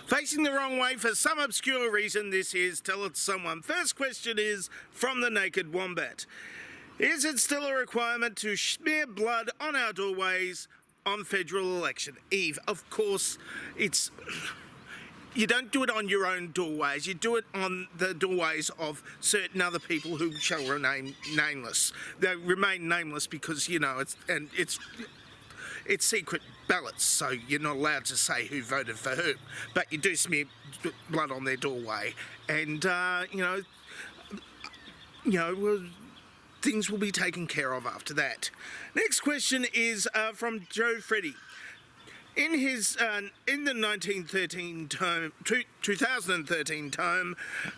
Facing the wrong way for some obscure reason. This is Tell It to Someone. First question is from the Naked Wombat. Is it still a requirement to smear blood on our doorways on federal election eve? Of course, it's... You don't do it on your own doorways, you do it on the doorways of certain other people who shall remain nameless. They remain nameless because, you know, it's secret ballots, so you're not allowed to say who voted for whom. But you do smear blood on their doorway, and things will be taken care of after that. Next question is from Joe Freddy. In his in the 2013 tome,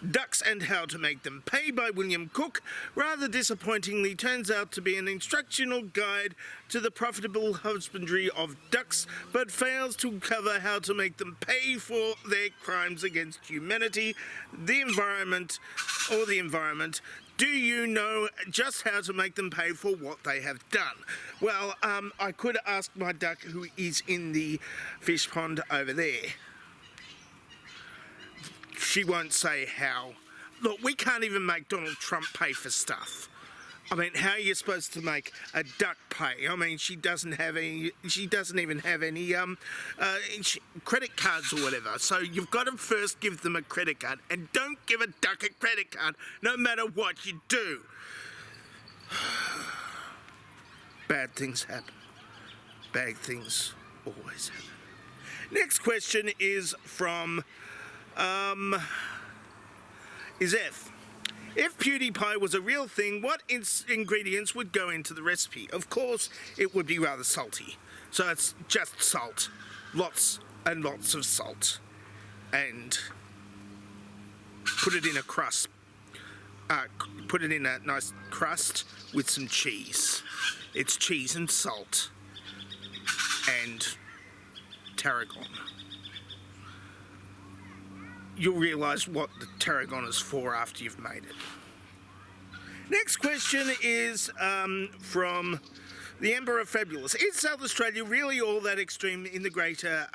Ducks and How to Make Them Pay by William Cook, rather disappointingly turns out to be an instructional guide to the profitable husbandry of ducks, but fails to cover how to make them pay for their crimes against humanity, the environment. Do you know just how to make them pay for what they have done? Well, I could ask my duck who is in the fish pond over there. She won't say how. Look, we can't even make Donald Trump pay for stuff. I mean, how are you supposed to make a duck pay? I mean, she doesn't even have any credit cards or whatever. So you've got to first give them a credit card, and don't give a duck a credit card, no matter what you do. Bad things happen. Bad things always happen. Next question is from is F. If PewDiePie was a real thing, what ingredients would go into the recipe? Of course, it would be rather salty. So it's just salt. Lots and lots of salt. And put it in a crust. Put it in a nice crust with some cheese. It's cheese and salt. And tarragon. You'll realise what the tarragon is for after you've made it. Next question is from the Emperor Fabulous. Is South Australia really all that extreme in the greater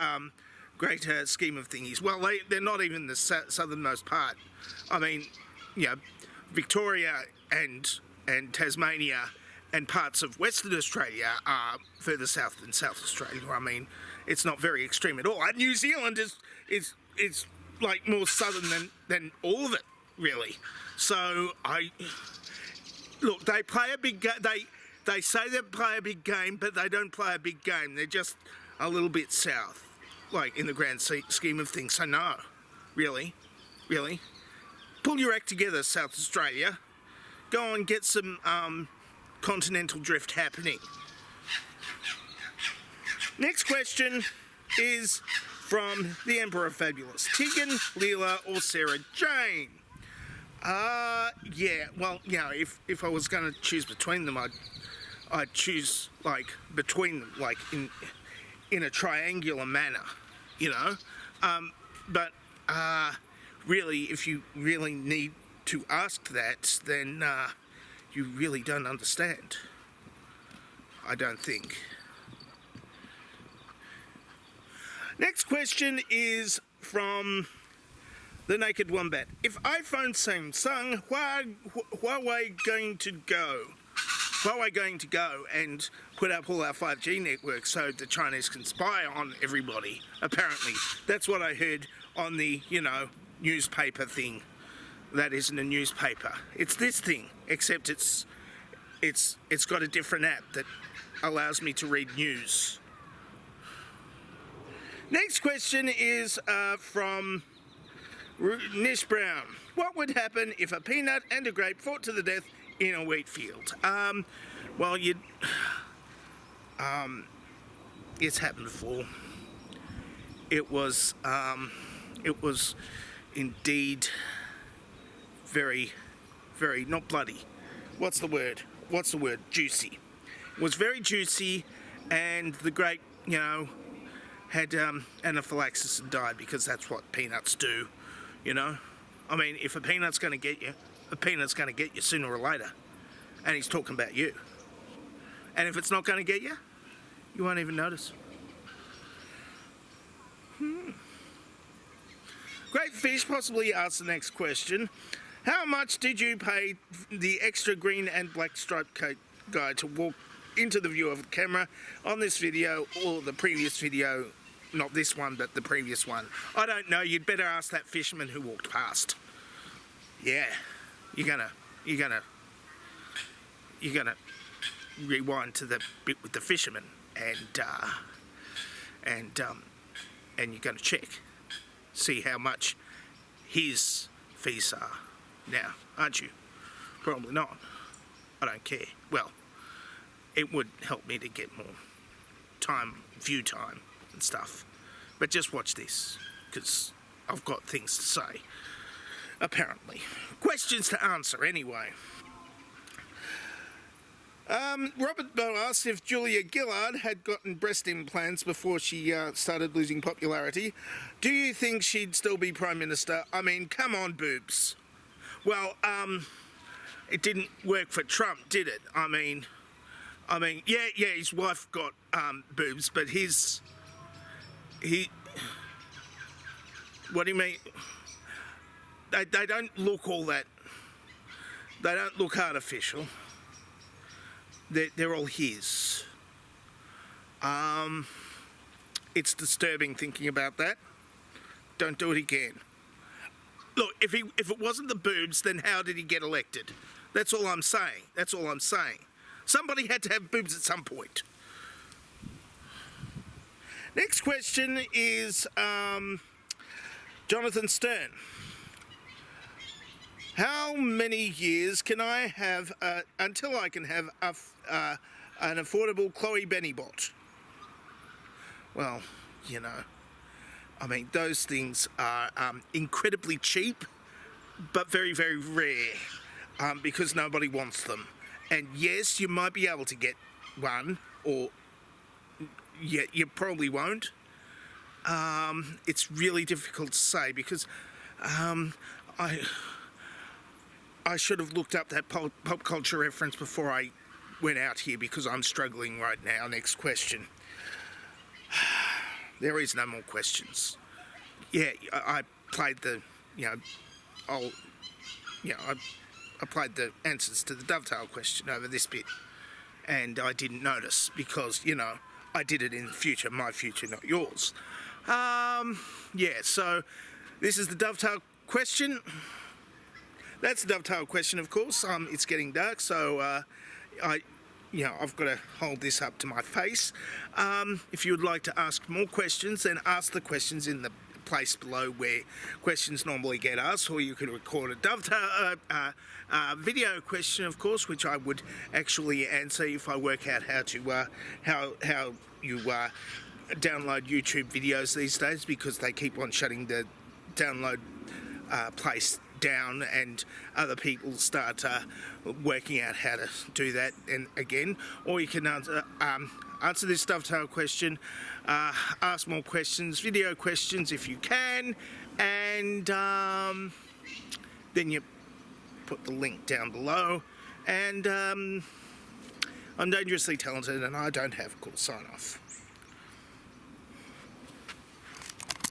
scheme of things? Well, they're not even the southernmost part. I mean, you know, Victoria and Tasmania and parts of Western Australia are further south than South Australia. I mean, it's not very extreme at all. And New Zealand is like more southern than all of it, really. So look, they play a big game. They say they play a big game, but they don't play a big game. They're just a little bit south, like in the grand scheme of things. So no, really, pull your act together, South Australia. Go and get some continental drift happening. Next question is from the Emperor Fabulous. Tegan, Leela, or Sarah Jane? Yeah, well, you know, if I was going to choose between them, I'd choose, like, between them, like, in a triangular manner, you know? But really, if you really need to ask that, then you really don't understand. I don't think. Next question is from the Naked Wombat. If iPhone Samsung, Huawei going to go? Huawei going to go and put up all our 5G networks so the Chinese can spy on everybody, apparently. That's what I heard on the, you know, newspaper thing. That isn't a newspaper. It's this thing, except it's got a different app that allows me to read news. Next question is from Nish Brown. What would happen if a peanut and a grape fought to the death in a wheat field? Well, it's happened before. It was indeed very, very, not bloody. What's the word? Juicy. It was very juicy, and the grape, you know, had anaphylaxis and died, because that's what peanuts do, you know? I mean, if a peanut's going to get you, a peanut's going to get you sooner or later. And he's talking about you. And if it's not going to get you, you won't even notice. Great Fish possibly asks the next question. How much did you pay the extra green and black striped guy to walk into the view of the camera on this video or the previous video? Not this one, but the previous one. I don't know. You'd better ask that fisherman who walked past. Yeah, you're gonna rewind to the bit with the fisherman, and you're gonna check, see how much his fees are. Now, aren't you? Probably not. I don't care. Well, it would help me to get more view time and stuff. But just watch this, because I've got things to say. Apparently. Questions to answer anyway. Robert Bow asked if Julia Gillard had gotten breast implants before she started losing popularity. Do you think she'd still be Prime Minister? I mean, come on, boobs. Well, it didn't work for Trump, did it? I mean, yeah, his wife got boobs, but what do you mean? They don't look all that. They don't look artificial. They're all his. It's disturbing thinking about that. Don't do it again. Look, if it wasn't the boobs, then how did he get elected? That's all I'm saying. That's all I'm saying. Somebody had to have boobs at some point. Next question is Jonathan Stern. How many years can I have until I can have an affordable Chloe Benny bot? Well, you know, I mean, those things are incredibly cheap, but very, very rare, because nobody wants them. And yes, you might be able to get one, or yeah, you probably won't. It's really difficult to say, because I should have looked up that pop culture reference before I went out here, because I'm struggling right now. Next question. There is no more questions. Yeah, I played the, I played the answers to the dovetail question over this bit, and I didn't notice because, I did it in the future, my future, not yours. Yeah, so this is the dovetail question. That's the dovetail question, of course. It's getting dark, so I've got to hold this up to my face. If you would like to ask more questions, then ask the questions in the place below where questions normally get asked, or you could record a dovetail video question, of course, which I would actually answer if I work out how you download YouTube videos these days, because they keep on shutting the download place down, and other people start working out how to do that. And again, or you can answer this dovetail question, ask more questions, video questions if you can, and then you put the link down below. And I'm dangerously talented, and I don't have a cool sign off.